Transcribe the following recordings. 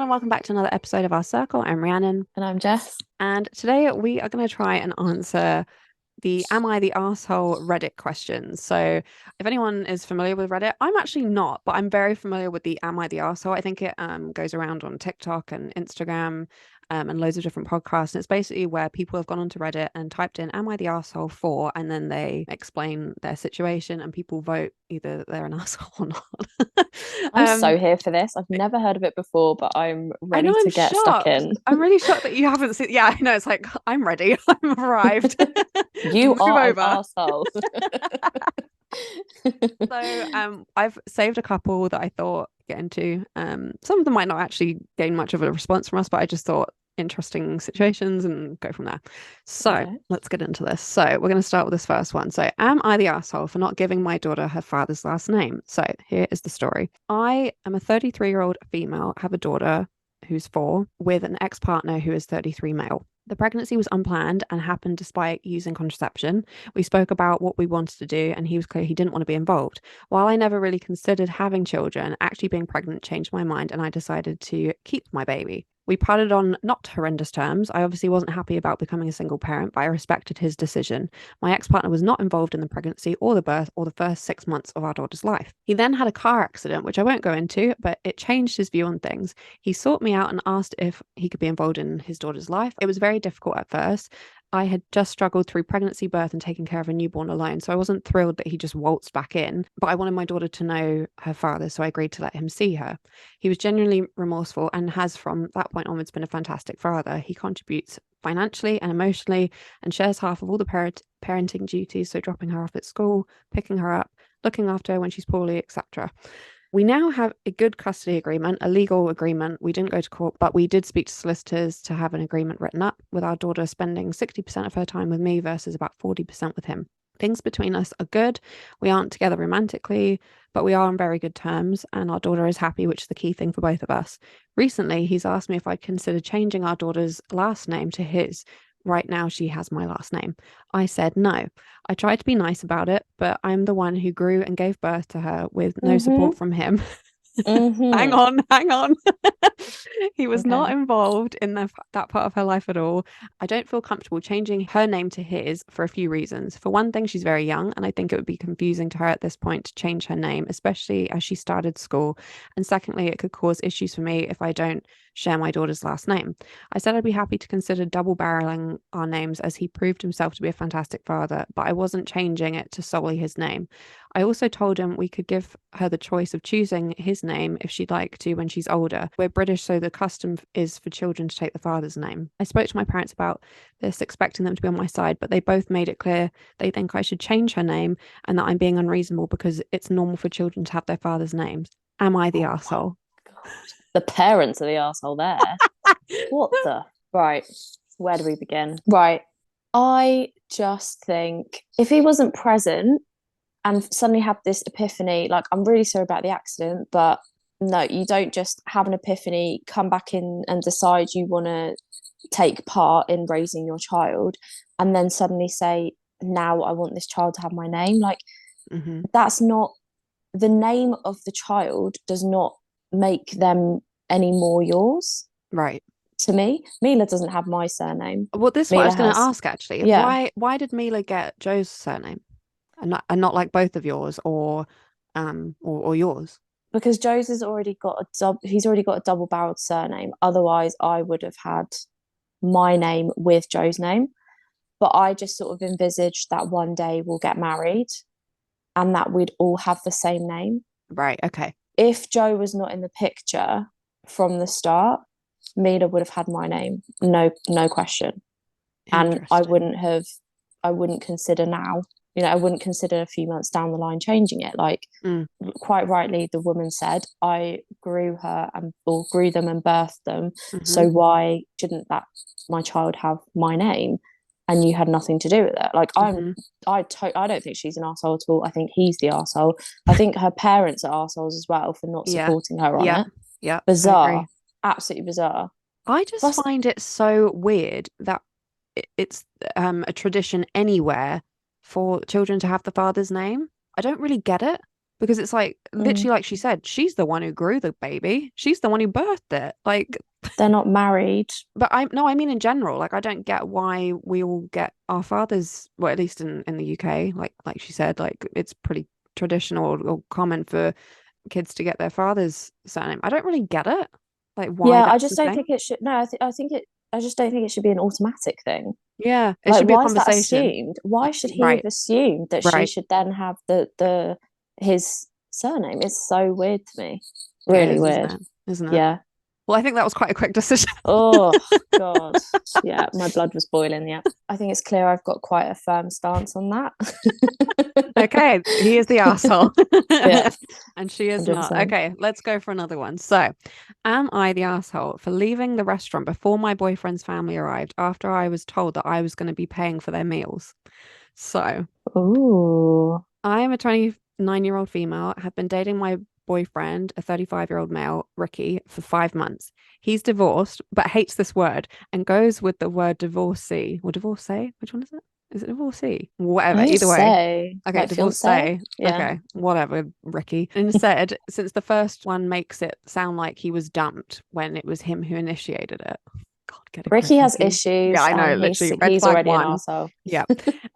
and welcome back to another episode of Our Circle. I'm Rhiannon, And I'm Jess. and today we are going to try and answer the Am I the Arsehole Reddit questions. So, if anyone is familiar with Reddit, I'm actually not, but I'm very familiar with the Am I the Arsehole. I think it goes around on TikTok and Instagram and loads of different podcasts. And it's basically where people have gone onto Reddit and typed in Am I the Arsehole for, and then they explain their situation and people vote either that they're an asshole or not. I'm um, so here for this. I've never heard of it before, but I'm I know ready I'm to get stuck shocked. in. I'm really shocked that you haven't seen. Yeah, I know. It's like I'm ready. I'm arrived. You Move are an over. arsehole. So, I've saved a couple that I thought get into. Some of them might not actually gain much of a response from us, but I just thought interesting situations and go from there. So Okay. let's get into this. So we're going to start with this first one. So, am I the asshole for not giving my daughter her father's last name? So here is the story. I am a 33-year-old female, have a daughter who's 4 with an ex-partner who is 33 male. The pregnancy was unplanned and happened despite using contraception. We spoke about what we wanted to do, and he was clear he didn't want to be involved. While I never really considered having children, actually being pregnant changed my mind, and I decided to keep my baby. We parted on not horrendous terms. I obviously wasn't happy about becoming a single parent, but I respected his decision. My ex partner was not involved in the pregnancy or the birth or the first 6 months of our daughter's life. He then had a car accident, which I won't go into, but it changed his view on things. He sought me out and asked if he could be involved in his daughter's life. It was very difficult at first. I had just struggled through pregnancy, birth, and taking care of a newborn alone, so I wasn't thrilled that he just waltzed back in. But I wanted my daughter to know her father, so I agreed to let him see her. He was genuinely remorseful and has, from that point onwards, been a fantastic father. He contributes financially and emotionally and shares half of all the parenting duties, so dropping her off at school, picking her up, looking after her when she's poorly, etc. We now have a good custody agreement, a legal agreement. We didn't go to court, but we did speak to solicitors to have an agreement written up, with our daughter spending 60% of her time with me versus about 40% with him. Things between us are good. We aren't together romantically, but we are on very good terms, and our daughter is happy, which is the key thing for both of us. Recently, he's asked me if I'd consider changing our daughter's last name to his. Right now, she has my last name. I said no. I tried to be nice about it, but I'm the one who grew and gave birth to her with no Mm-hmm. support from him. Hang Mm-hmm. on, hang on. He was not Okay. involved in that part of her life at all. I don't feel comfortable changing her name to his for a few reasons. For one thing, she's very young, and I think it would be confusing to her at this point to change her name, especially as she started school. And secondly, it could cause issues for me if I don't share my daughter's last name. I said I'd be happy to consider double barreling our names as he proved himself to be a fantastic father, but I wasn't changing it to solely his name. I also told him we could give her the choice of choosing his name if she'd like to when she's older. We're British, so the custom is for children to take the father's name. I spoke to my parents about this, expecting them to be on my side, but they both made it clear they think I should change her name and that I'm being unreasonable because it's normal for children to have their father's names. Am I the Oh my arsehole? God. The parents are the arsehole there. What the? Right. Where do we begin? Right. I just think if he wasn't present and suddenly had this epiphany, like, I'm really sorry about the accident, but no, you don't just have an epiphany, come back in and decide you want to take part in raising your child, and then suddenly say, now I want this child to have my name. Like, Mm-hmm. that's not, the name of the child does not make them any more yours. Right. To me, Mila doesn't have my surname. Well, this is what I Mila was going to has, ask actually. yeah, Why did Mila get Joe's surname and not like both of yours or yours? because Joe's has already got he's already got a double-barreled surname. Otherwise, I would have had my name with Joe's name. But I just sort of envisaged that one day we'll get married and that we'd all have the same name. Right. Okay. If Joe was not in the picture from the start, Mila would have had my name, no question. And Interesting. I wouldn't consider now, I wouldn't consider a few months down the line changing it. Like, Mm, quite rightly, the woman said, I grew her and or grew them and birthed them. hmm. So why shouldn't that my child have my name? And you had nothing to do with it. Like, Hmm. I don't think she's an arsehole at all. I think he's the arsehole. I think her parents are arseholes as well for not Yeah. supporting her on Yeah. it. Yeah. I Bizarre, agree. absolutely bizarre. I just Plus, find it so weird that it's a tradition anywhere for children to have the father's name. I don't really get it. because it's like Mm. literally, like she said, she's the one who grew the baby. She's the one who birthed it. Like, They're not married. but I no, I mean in general, like I don't get why we all get our fathers, well, at least in the UK, like she said, like it's pretty traditional or common for kids to get their father's surname. I don't really get it. Like why Yeah, I that's the just don't thing. think it should. No, I think it. I just don't think it should be an automatic thing. Yeah, it Like, should be a why is that conversation. assumed? Why should he have Right, assumed that she right. should then have the his surname? It's so weird to me. It Really is, isn't weird. it? Isn't it? Yeah. Well, I think that was quite a quick decision. Oh God. Yeah, my blood was boiling. Yeah. I think it's clear I've got quite a firm stance on that. Okay, he is the asshole. Yeah, And she is not. 100%. Okay, let's go for another one. So, am I the asshole for leaving the restaurant before my boyfriend's family arrived after I was told that I was going to be paying for their meals? So, Ooh. I am a 29-year-old female, have been dating my boyfriend, a 35-year-old male, Ricky, for 5 months. He's divorced, but hates this word and goes with the word divorcee or divorcee. Which one is it? Is it divorcee? I Whatever. think Either way. say Okay, like fiance. divorcee. Yeah. Okay, whatever, Ricky. And said, since the first one makes it sound like he was dumped when it was him who initiated it. God, get a grip, Ricky has Ricky. Yeah, issues I know, and literally. Red he's flag already an one. arsehole. Yeah.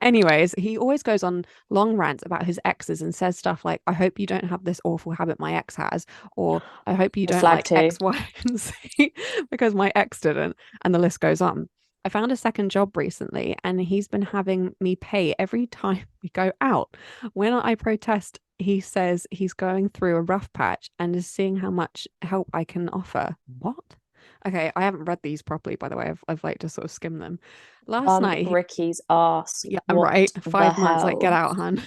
Anyways, he always goes on long rants about his exes and says stuff like, I hope you don't have this awful habit my ex has, or I hope you Red don't flag like too. X, Y, and Z because my ex didn't. And the list goes on. I found a second job recently and he's been having me pay every time we go out. When I protest, he says he's going through a rough patch and is seeing how much help I can offer. What? Okay, I haven't read these properly, by the way. I've like to sort of skim them. Last night, Ricky's ass. yeah, I'm What right. the 5 months, like get hell? out, hun.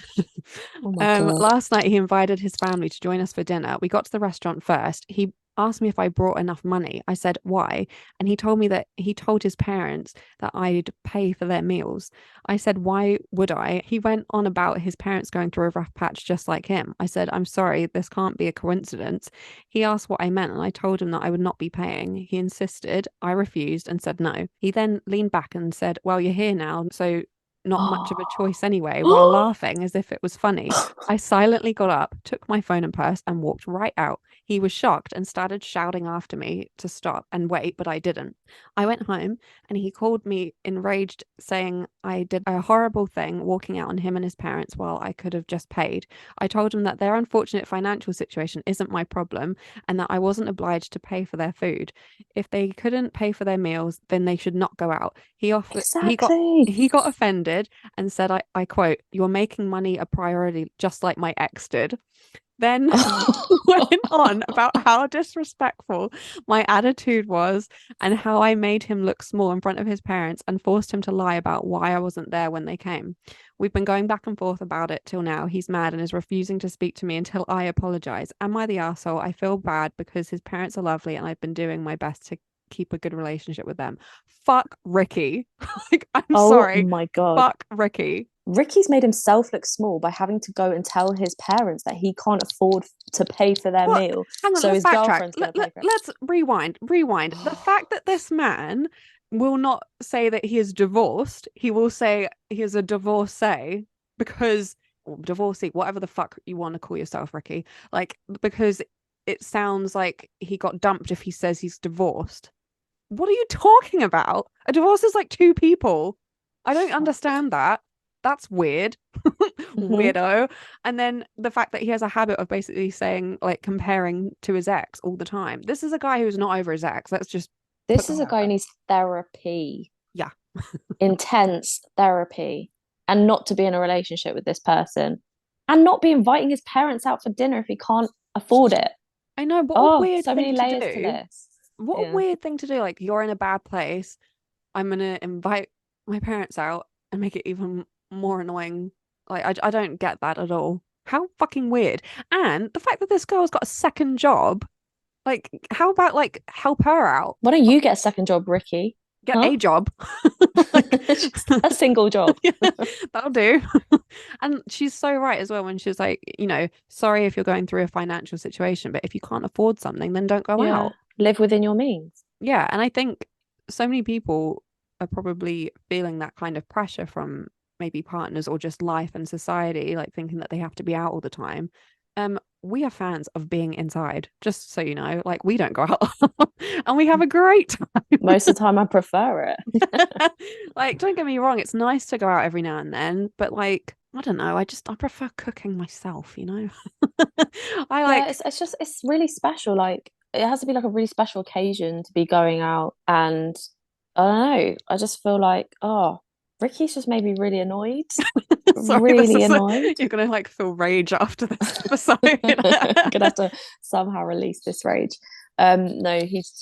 Oh my God. Last night he invited his family to join us for dinner. We got to the restaurant first. He asked me if I brought enough money. I said, why? And he told me that he told his parents that I'd pay for their meals. I said, why would I? He went on about his parents going through a rough patch just like him. I said, I'm sorry, this can't be a coincidence. He asked what I meant, and I told him that I would not be paying. He insisted. I refused and said no. He then leaned back and said, well, you're here now, so not much of a choice anyway, while laughing as if it was funny. I silently got up, took my phone and purse, and walked right out. He was shocked and started shouting after me to stop and wait, but I didn't. I went home and he called me enraged, saying I did a horrible thing walking out on him and his parents while I could have just paid. I told him that their unfortunate financial situation isn't my problem and that I wasn't obliged to pay for their food. If they couldn't pay for their meals, then they should not go out. Exactly. He got offended and said, I quote, you're making money a priority just like my ex did. Then went on about how disrespectful my attitude was and how I made him look small in front of his parents and forced him to lie about why I wasn't there when they came. We've been going back and forth about it till now. He's mad and is refusing to speak to me until I apologize. Am I the asshole? I feel bad because his parents are lovely and I've been doing my best to keep a good relationship with them. Fuck Ricky. Like, I'm Oh sorry. my God. Fuck Ricky. Ricky's made himself look small by having to go and tell his parents that he can't afford to pay for their What? meal. Hang on, So let's his backtrack. girlfriend's going to pay for it. Let's rewind. Rewind. The fact that this man will not say that he is divorced, he will say he is a divorcee because, or divorcee, whatever the fuck you want to call yourself, Ricky. Like, because it sounds like he got dumped if he says he's divorced. What are you talking about? A divorce is like two people. I don't understand that. That's weird. Mhm. Weirdo. And then the fact that he has a habit of basically saying, like, comparing to his ex all the time. This is a guy who's not over his ex. Let's just put This that is a out guy who there. needs therapy, Yeah. intense therapy, and not to be in a relationship with this person and not be inviting his parents out for dinner if he can't afford it. I know. What a Oh, weird so thing many to layers to do. this. What a Yeah. weird thing to do. Like, you're in a bad place. I'm gonna invite my parents out and make it even more annoying. Like, I don't get that at all. How fucking weird. And the fact that this girl's got a second job, like, how about like help her out? Why don't you get a second job, Ricky? Get Huh? a job. Like, Just a single job. yeah, that'll do. And she's so right as well when she's like, sorry if you're going through a financial situation, but if you can't afford something, then don't go Yeah. out. Live within your means. Yeah, and I think so many people are probably feeling that kind of pressure from maybe partners or just life and society, like thinking that they have to be out all the time. We are fans of being inside, just so you know. Like, we don't go out and we have a great time. Most of the time, I prefer it. Like, don't get me wrong, it's nice to go out every now and then, but like, I don't know, I prefer cooking myself, you know? I Yeah, like, it's just it's really special. Like it has to be like a really special occasion to be going out, and I don't know. I just feel like, oh, Ricky's just made me really annoyed, sorry, this really is annoyed. you're gonna like feel rage after this episode. Gonna have to somehow release this rage. No, he's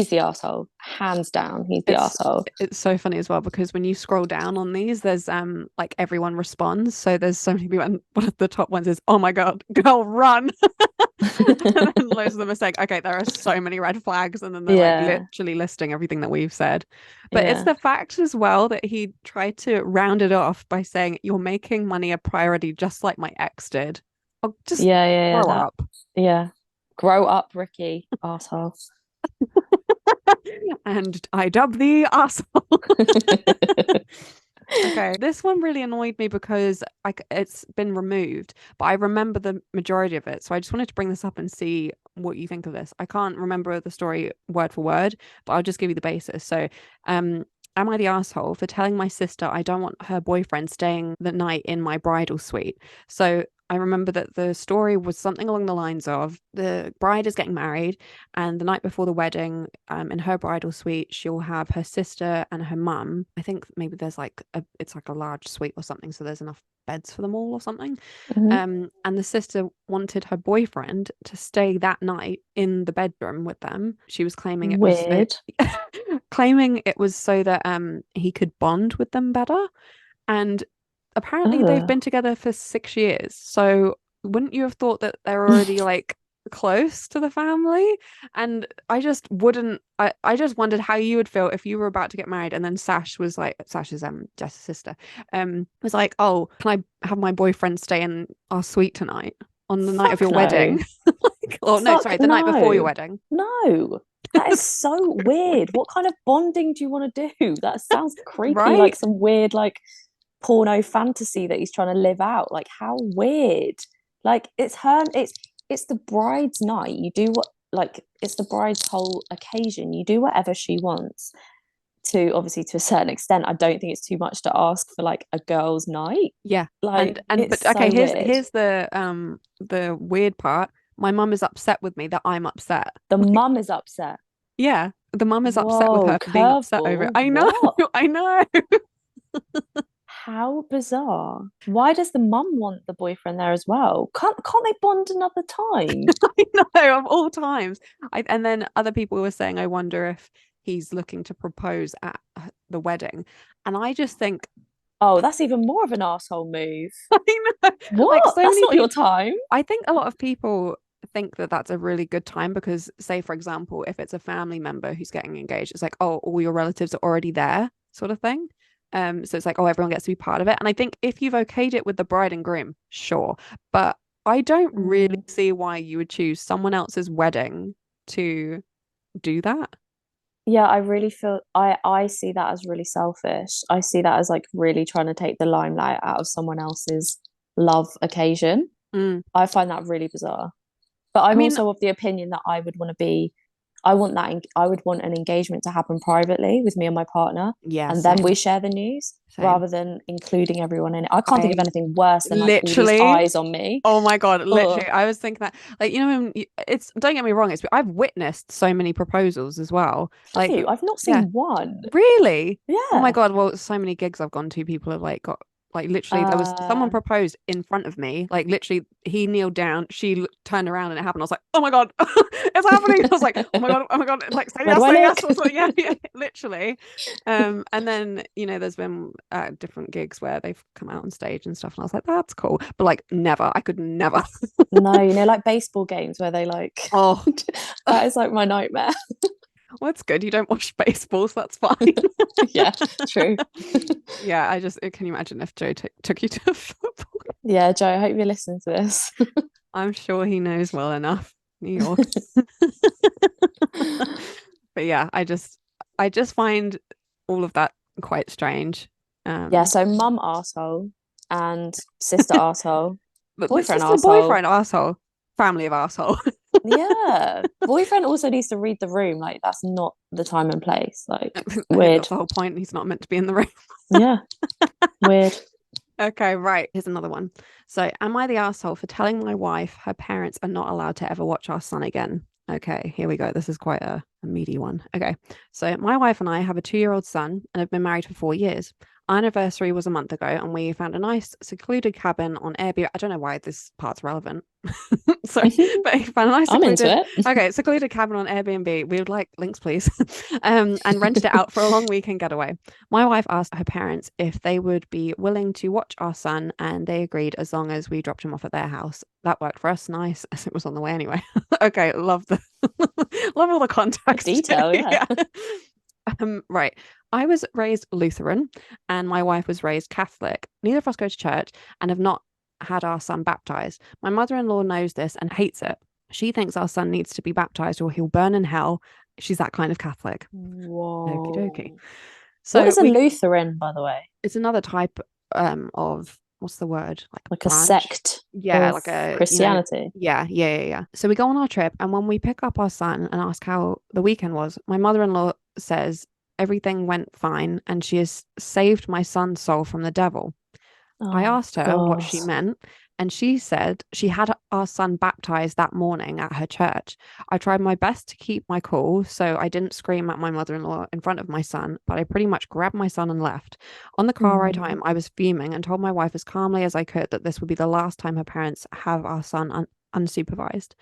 the asshole, hands down. He's the It's asshole. it's so funny as well because when you scroll down on these, there's like everyone responds. So there's so many people, and one of the top ones is, "Oh my God, girl, run!" And then loads of them are saying, "Okay, there are so many red flags," and then they're like Yeah, literally listing everything that we've said. But it's yeah, the fact as well that he tried to round it off by saying, "You're making money a priority, just like my ex did." Oh, just yeah. grow That up. yeah. Grow up, Ricky, asshole. And I dub thee asshole. Okay, this one really annoyed me because like it's been removed, but I remember the majority of it. So I just wanted to bring this up and see what you think of this. I can't remember the story word for word, but I'll just give you the basis. So, am I the asshole for telling my sister I don't want her boyfriend staying the night in my bridal suite? So I remember that the story was something along the lines of the bride is getting married, and the night before the wedding, in her bridal suite, she'll have her sister and her mum. I think maybe there's like it's like a large suite or something, so there's enough beds for them all or something. Mhm. And the sister wanted her boyfriend to stay that night in the bedroom with them. She was claiming it was so, Weird. claiming it was so that he could bond with them better. And apparently they've Oh. been together for 6 years. So wouldn't you have thought that they're already like close to the family? And I just wouldn't I just wondered how you would feel if you were about to get married and then Sash is Jess's sister, was like, "Oh, can I have my boyfriend stay in our suite tonight on the night of Fuck your no. wedding?" Like, oh no, sorry, Fuck the night before your no. wedding. No. That is so weird. What kind of bonding do you want to do? That sounds creepy, like Right? some weird, like porno fantasy that he's trying to live out. Like, how weird. Like, it's the bride's night. You do what like it's the bride's whole occasion. You do whatever she wants to, obviously to a certain extent. I don't think it's too much to ask for like a girl's night. Yeah. Like, And it's but okay, so weird. here's the weird part. My mum is upset with me that I'm upset. The Like, mum is upset. yeah, the mum is upset with Whoa, her for being upset over it. curveball. I know, What? I know. How bizarre. Why does the mum want the boyfriend there as well? Can't they bond another time? I know of all times. And then other people were saying, I wonder if he's looking to propose at the wedding. And I just think, Oh, that's even more of an asshole move. I know, like What? so That's many not your people. time. I think a lot of people think that that's a really good time because, say, for example, if it's a family member who's getting engaged, it's like, oh, all your relatives are already there, sort of thing. So it's like, oh, everyone gets to be part of it. And I think if you've okayed it with the bride and groom, sure. But I don't really Mm. see why you would choose someone else's wedding to do that. Yeah, I really feel I see that as really selfish. I see that as like really trying to take the limelight out of someone else's love occasion. Mm. I find that really bizarre. But I I'm mean, also of the opinion that I would want an engagement to happen privately with me and my partner, yeah, and then same, we share the news same. rather than including everyone in it. I can't think of I anything worse than like all these literally, eyes on me. oh my God, Oh, literally. I was thinking that, like, you know, it's, don't get me wrong, it's, I've witnessed so many proposals as well. have Like, you? I've not yeah, seen one. really? Oh my Yeah. God. Well, so many gigs I've gone to, people have like got like literally there was someone Uh, proposed in front of me. Like literally he kneeled down, she turned around and it happened. I was like, oh my God, it's happening. I was like, oh my God, like Where do I say look? yes. I was like, yeah, yeah, literally. And then, you know, there's been different gigs where they've come out on stage and stuff. And I was like, that's cool. But like never, I could never. No, like baseball games where they like Oh, that is like my nightmare. well, it's good. You don't watch baseball, so that's fine. Yeah, true. Yeah, can you imagine if Joe took you to football? Yeah, Joe, I hope you're listening to this. I'm sure he knows well enough. New York. But yeah, I just find all of that quite strange. Yeah, Um so mum arsehole and sister arsehole. But Boyfriend sister, asshole. boyfriend, asshole, family of asshole. Yeah. Boyfriend also needs to read the room. Like, that's not the time and place. Like, I think that's weird. the whole point. He's not meant to be in the room. Yeah. Weird. Okay, right. Here's another one. So, am I the asshole for telling my wife her parents are not allowed to ever watch our son again? Okay, here we go. This is quite a meaty one. Okay, so my wife and I have a 2-year-old son and have been married for 4 years. Our anniversary was a month ago, and we found a nice secluded cabin on Airbnb. I don't know why this part's relevant. So, but he found a nice I'm into secluded, it. okay, secluded cabin on Airbnb. We would like links, please. And rented it out for a long weekend getaway. My wife asked her parents if they would be willing to watch our son, and they agreed as long as we dropped him off at their house. That worked for us. Nice, as it was on the way anyway. Okay, love the love all the context. Detail, yeah. Yeah. Right. I was raised Lutheran, and my wife was raised Catholic. Neither of us go to church and have not had our son baptized. My mother-in-law knows this and hates it. She thinks our son needs to be baptized or he'll burn in hell. She's that kind of Catholic. Okie dokie. Whoa. What So is a we Lutheran, by the way? it's another type of what's the word? Like a Like a branch. sect Yeah, of like a, Christianity? yeah. So we go on our trip, and when we pick up our son and ask how the weekend was, my mother-in-law says everything went fine and she has saved my son's soul from the devil. I Oh, asked her what God. she meant, and she said she had our son baptized that morning at her church. I tried my best to keep my cool, so I didn't scream at my mother-in-law in front of my son, but I pretty much grabbed my son and left. On the car ride Mm. home, I was fuming and told my wife as calmly as I could that this would be the last time her parents have our son unsupervised.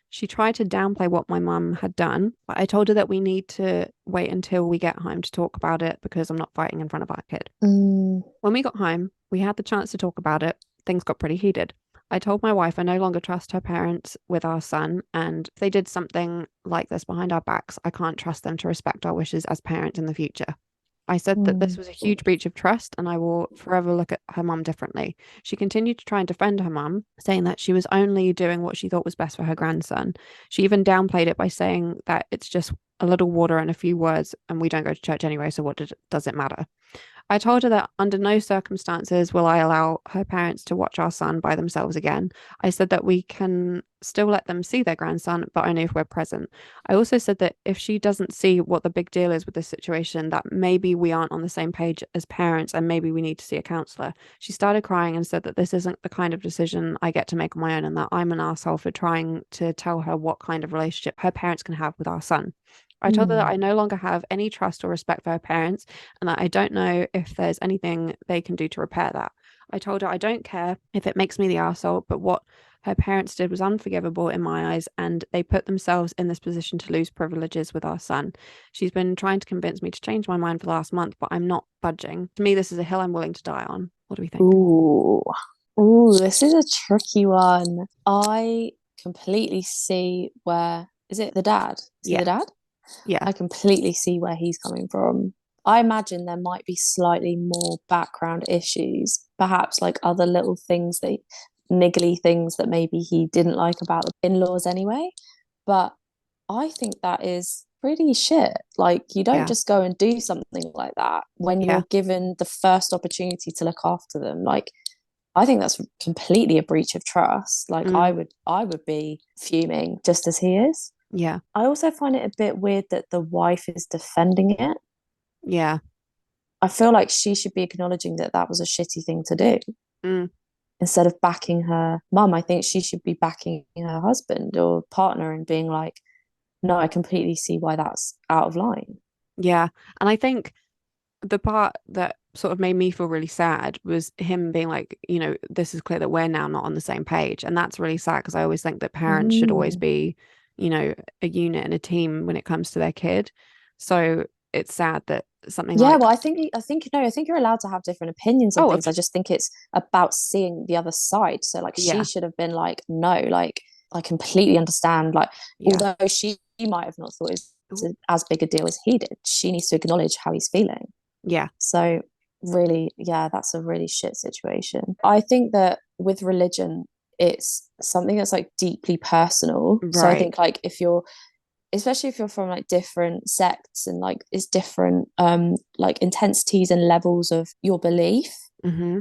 She tried to downplay what my mum had done, but I told her that we need to wait until we get home to talk about it because I'm not fighting in front of our kid. Mm. When we got home, we had the chance to talk about it. Things got pretty heated. I told my wife I no longer trust her parents with our son, and if they did something like this behind our backs, I can't trust them to respect our wishes as parents in the future. I said that this Mm. was a huge breach of trust and I will forever look at her mum differently. She continued to try and defend her mum, saying that she was only doing what she thought was best for her grandson. She even downplayed it by saying that it's just a little water and a few words and we don't go to church anyway, so what does it matter? I told her that under no circumstances will I allow her parents to watch our son by themselves again. I said that we can still let them see their grandson, but only if we're present. I also said that if she doesn't see what the big deal is with this situation, that maybe we aren't on the same page as parents and maybe we need to see a counselor. She started crying and said that this isn't the kind of decision I get to make on my own and that I'm an asshole for trying to tell her what kind of relationship her parents can have with our son. I told her that Mm. I no longer have any trust or respect for her parents and that I don't know if there's anything they can do to repair that. I told her I don't care if it makes me the arsehole, but what her parents did was unforgivable in my eyes, and they put themselves in this position to lose privileges with our son. She's been trying to convince me to change my mind for the last month, but I'm not budging. To me, this is a hill I'm willing to die on. What do we think? Ooh. Ooh, this is a tricky one. I completely see where, is it the dad? Is he the Yeah, dad? yeah, I completely see where he's coming from. I imagine there might be slightly more background issues, perhaps like other little things that niggly things that maybe he didn't like about the in-laws anyway. But I think that is pretty shit. Like, you don't yeah, just go and do something like that when yeah. you're given the first opportunity to look after them. Like, I think that's completely a breach of trust. Like, Mm, I would be fuming just as he is. yeah, I also find it a bit weird that the wife is defending it. yeah. I feel like she should be acknowledging that that was a shitty thing to do Mm. instead of backing her mum. I think she should be backing her husband or partner and being like, no, I completely see why that's out of line. Yeah. And I think the part that sort of made me feel really sad was him being like, this is clear that we're now not on the same page. And that's really sad because I always think that parents should always Mm. be, a unit and a team when it comes to their kid. So it's sad that something Yeah, like, well, I think you're allowed to have different opinions on oh, things. I just think it's about seeing the other side. So like she yeah, should have been like, no, like I completely understand. Like, yeah, although she might have not thought it was as big a deal as he did, she needs to acknowledge how he's feeling. yeah, So really, yeah, that's a really shit situation. I think that with religion, it's something that's like deeply personal. So I right. think like if you're especially if you're from like different sects and like it's different like intensities and levels of your belief, Mm-hmm.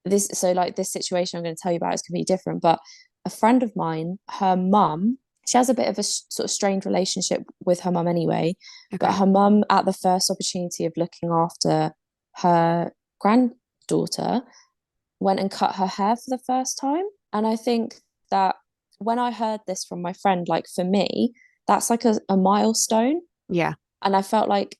this situation I'm going to tell you about is completely different, but a friend of mine, her mum, she has a bit of a sort of strained relationship with her mum anyway, but Okay. her mum, at the first opportunity of looking after her granddaughter, went and cut her hair for the first time. And I think that when I heard this from my friend, like for me, that's like a milestone. Yeah. And I felt like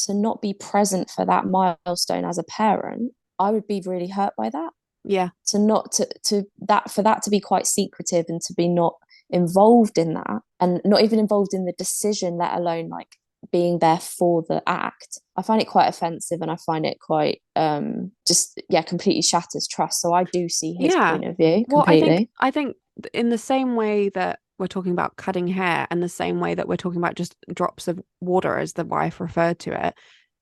to not be present for that milestone as a parent, I would be really hurt by that. Yeah. To not to that for that to be quite secretive and to be not involved in that and not even involved in the decision, let alone like being there for the act. I find it quite offensive, and I find it quite just, yeah, completely shatters trust. So I do see his Yeah. point of view Well, completely. I think in the same way that we're talking about cutting hair and the same way that we're talking about just drops of water as the wife referred to it,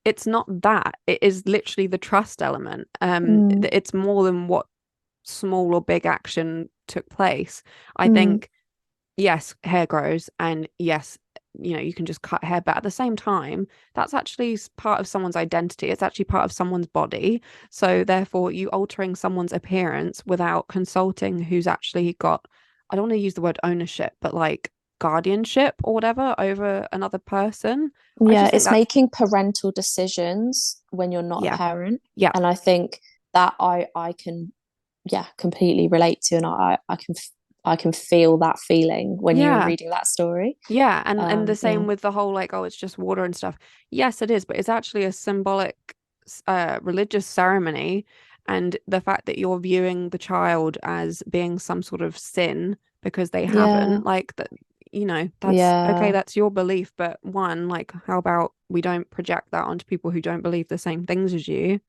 it's not that. It is literally the trust element. Mm, It's more than what small or big action took place. I mm, think yes, hair grows, and yes, you can just cut hair, but at the same time, that's actually part of someone's identity. It's actually part of someone's body. So therefore, you altering someone's appearance without consulting who's actually got, I don't want to use the word ownership, but like guardianship or whatever over another person. I yeah, just think it's that's, making parental decisions when you're not a yeah, parent. yeah, And I think that I can, yeah, completely relate to, and I can feel that feeling when you were yeah. reading that story. Yeah, and the Yeah. same with the whole like, oh, it's just water and stuff. Yes, it is, but it's actually a symbolic religious ceremony, and the fact that you're viewing the child as being some sort of sin because they Yeah. haven't, like that, that's okay, Yeah. that's your belief, but one, like, how about we don't project that onto people who don't believe the same things as you?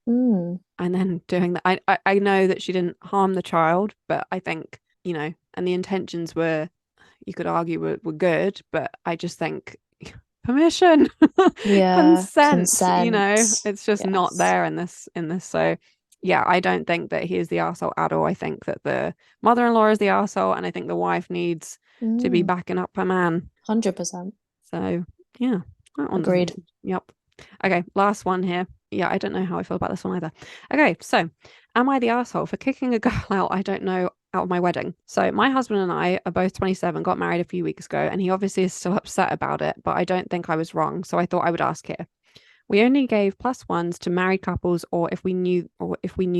Mm. And then doing that, I know that she didn't harm the child, but I think, and the intentions were, you could argue were good, but I just think permission, Yeah. consent, Consent. it's just not Yes. there in this. So yeah, I don't think that he is the arsehole at all. I think that the mother-in-law is the arsehole, and I think the wife needs to be Mm. backing up her man. 100%. So yeah, that one's, Agreed. yep. Okay, last one here. Yeah, I don't know how I feel about this one either. Okay, so am I the asshole for kicking a girl out I don't know out of my wedding? So my husband and I are both 27, got married a few weeks ago, and he obviously is still upset about it, but I don't think I was wrong, so I thought I would ask here. We only gave plus ones to married couples or if we knew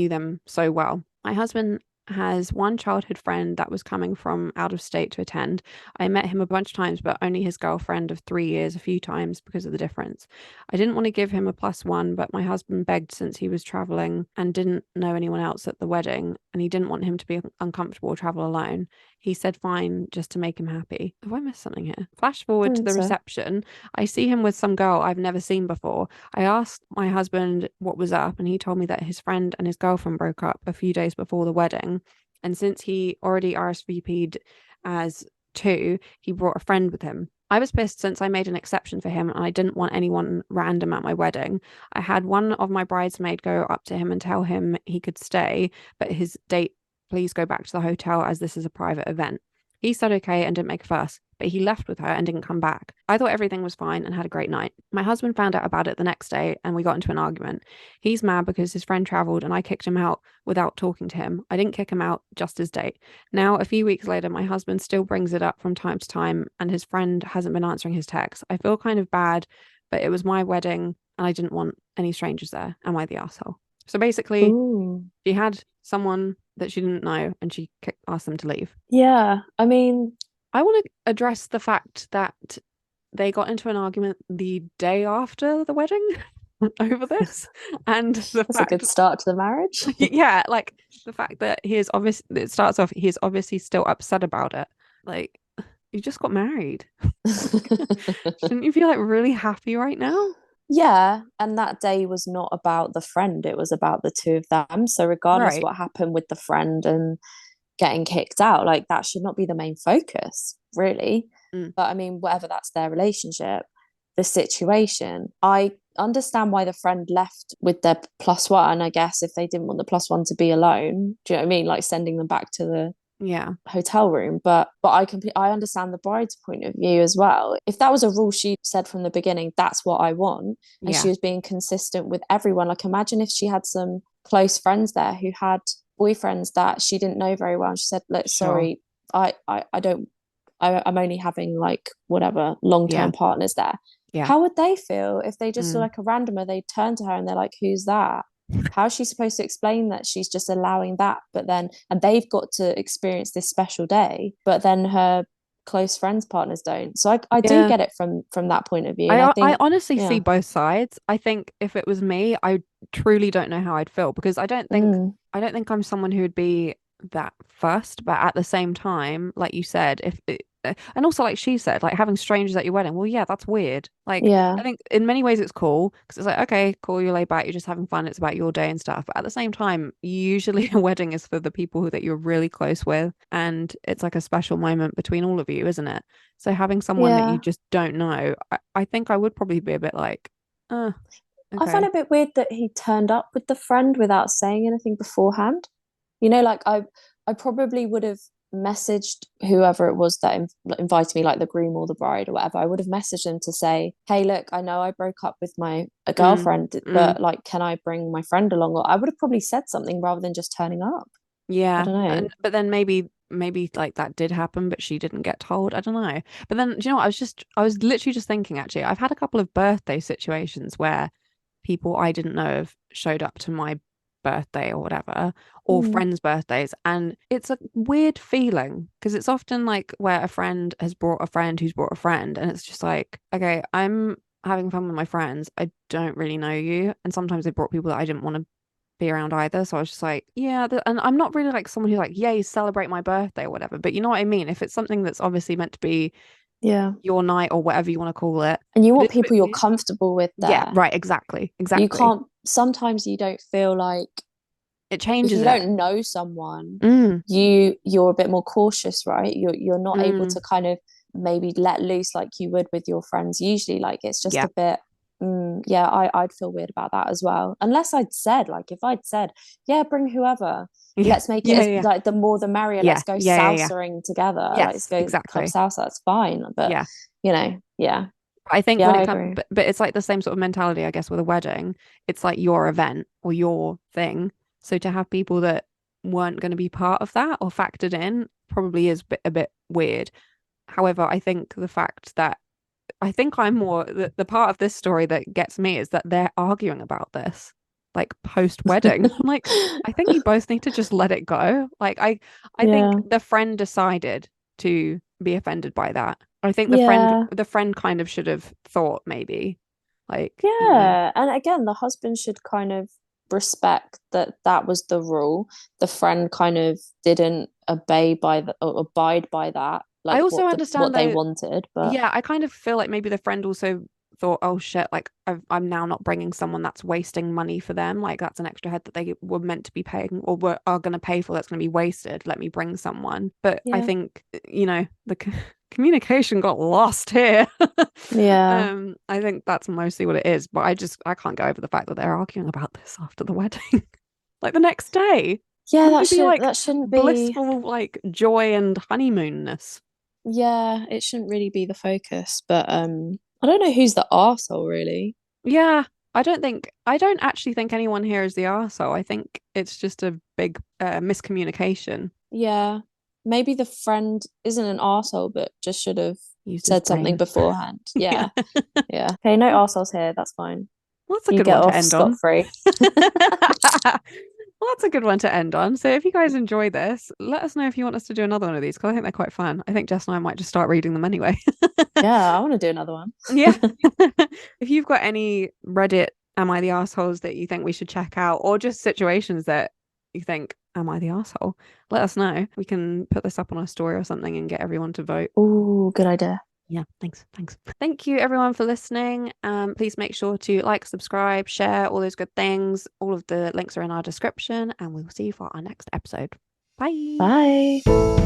them so well. My husband has one childhood friend that was coming from out of state to attend. I met him a bunch of times, but only his girlfriend of 3 years a few times because of the difference. I didn't want to give him a plus one, but my husband begged since he was traveling and didn't know anyone else at the wedding, and he didn't want him to be uncomfortable or travel alone. He said fine just to make him happy. Have I missed something here? Flash I forward to think the so. reception. I see him with some girl I've never seen before. I asked my husband what was up, and he told me that his friend and his girlfriend broke up a few days before the wedding. And since he already RSVP'd as two, he brought a friend with him. I was pissed since I made an exception for him and I didn't want anyone random at my wedding. I had one of my bridesmaid go up to him and tell him he could stay, but his date, please go back to the hotel as this is a private event. He said okay and didn't make a fuss, but he left with her and didn't come back. I thought everything was fine and had a great night. My husband found out about it the next day and we got into an argument. He's mad because his friend traveled and I kicked him out without talking to him. I didn't kick him out, just his date. Now, a few weeks later, my husband still brings it up from time to time and his friend hasn't been answering his texts. I feel kind of bad, but it was my wedding and I didn't want any strangers there. Am I the asshole? So basically, Ooh. she had someone that she didn't know and she asked them to leave. Yeah. I mean, I want to address the fact that they got into an argument the day after the wedding over this, and the that's a good fact, start to the marriage. yeah, like the fact that he is obviously, it starts off, he is obviously still upset about it. Like, you just got married. Shouldn't you be like really happy right now? Yeah, and that day was not about the friend, it was about the two of them. So regardless Right. what happened with the friend and getting kicked out, like that should not be the main focus, really. Mm, But I mean, whatever, that's their relationship, the situation. I understand why the friend left with their plus one, I guess, if they didn't want the plus one to be alone. Do you know what I mean? Like sending them back to the yeah. hotel room. But I understand the bride's point of view as well. If that was a rule she said from the beginning, that's what I want, and she Yeah. was being consistent with everyone. Like imagine if she had some close friends there who had boyfriends that she didn't know very well. And she said, look, Sure. sorry, I don't, I'm only having like whatever long-term Yeah. partners there. Yeah. How would they feel if they just saw Mm. like a randomer, they turn to her and they're like, who's that? How's she supposed to explain that she's just allowing that? But then, and they've got to experience this special day, but then her close friends partners don't. So I do Yeah. get it from that point of view. And I I think, honestly see yeah. both sides. I think if it was me, I truly don't know how I'd feel because Mm, I don't think I'm someone who would be that fussed, but at the same time, like you said, if it, and also like she said, like having strangers at your wedding, well, yeah, that's weird. Like yeah. I think in many ways it's cool because it's like, okay, cool, you're laid back, you're just having fun, it's about your day and stuff. But at the same time, usually a wedding is for the people that you're really close with, and it's like a special moment between all of you, isn't it? So having someone that you Yeah. just don't know, I think I would probably be a bit like, I find okay. it a bit weird that he turned up with the friend without saying anything beforehand. Like I probably would have messaged whoever it was that invited me, like the groom or the bride or whatever. I would have messaged them to say, "Hey, look, I know I broke up with my a Mm, girlfriend, mm. but like, can I bring my friend along?" Or I would have probably said something rather than just turning up. I Yeah. don't know. And but then maybe like that did happen, but she didn't get told. I don't know. But then do you know what? I was literally just thinking actually, I've had a couple of birthday situations where people I didn't know have showed up to my birthday or whatever, or Mm, friends' birthdays. And it's a weird feeling because it's often like where a friend has brought a friend who's brought a friend, and it's just like, okay, I'm having fun with my friends. I don't really know you. And sometimes they brought people that I didn't want to be around either. So I was just like, yeah, and I'm not really like someone who's like, yay, celebrate my birthday or whatever. But you know what I mean? If it's something that's obviously meant to be yeah. your night or whatever you want to call it, And you it want is a bit people you're weird. comfortable with Yeah, there. right, exactly. You Exactly. can't, sometimes you don't feel like It if changes you it. don't know someone, Mm, you're a bit more cautious, right? You're not able mm, to kind of maybe let loose like you would with your friends usually. Like it's just yeah. a bit yeah, I'd feel weird about that as well. Unless I'd said, like if I'd said, yeah, bring whoever. Yeah. Let's make it Yeah, as yeah. like the more the merrier. Yeah. Let's go Yeah, yeah, yeah. salsaing together. Like let's Yes, go club exactly. salsa. That's fine. But Yeah. yeah. I think Yeah, when I it comes, agree. but it's like the same sort of mentality, I guess, with a wedding. It's like your event or your thing. So to have people that weren't going to be part of that or factored in probably is a bit weird. However, I think the fact that I think I'm more the part of this story that gets me is that they're arguing about this like post wedding. I'm like, I think you both need to just let it go. Like I think Yeah. the friend decided to be offended by that. I think Yeah. the friend kind of should have thought maybe like, Yeah, and again, the husband should kind of respect that that was the rule. The friend kind of didn't obey by the or abide by that, I like also what understand they though. wanted. But Yeah, I kind of feel like maybe the friend also thought, oh shit, like I'm now not bringing someone that's wasting money for them. Like that's an extra head that they were meant to be paying or are going to pay for that's going to be wasted. Let me bring someone. But I yeah, think, the communication got lost here. yeah, I think that's mostly what it is. But I can't go over the fact that they're arguing about this after the wedding. Like the next day. yeah. Wouldn't it be like That shouldn't be. blissful, like joy and honeymoonness? Yeah, it shouldn't really be the focus. But I don't know who's the arsehole really. Yeah, I don't actually think anyone here is the arsehole. I think it's just a big miscommunication. Yeah, maybe the friend isn't an arsehole, but just should have Used his said something brain. beforehand. Yeah. Yeah, yeah. Okay, no arseholes here. That's fine. Well, that's a You good get one to off end scot on. free. Well, that's a good one to end on. So if you guys enjoy this, let us know if you want us to do another one of these because I think they're quite fun. I think Jess and I might just start reading them anyway. Yeah, I want to do another one. Yeah. If you've got any Reddit Am I the Assholes that you think we should check out, or just situations that you think, Am I the asshole? Let us know. We can put this up on our story or something and get everyone to vote. Oh, good idea. Yeah, thanks. Thanks. Thank you everyone for listening. Please make sure to like, subscribe, share, all those good things. All of the links are in our description, and we will see you for our next episode. Bye. Bye.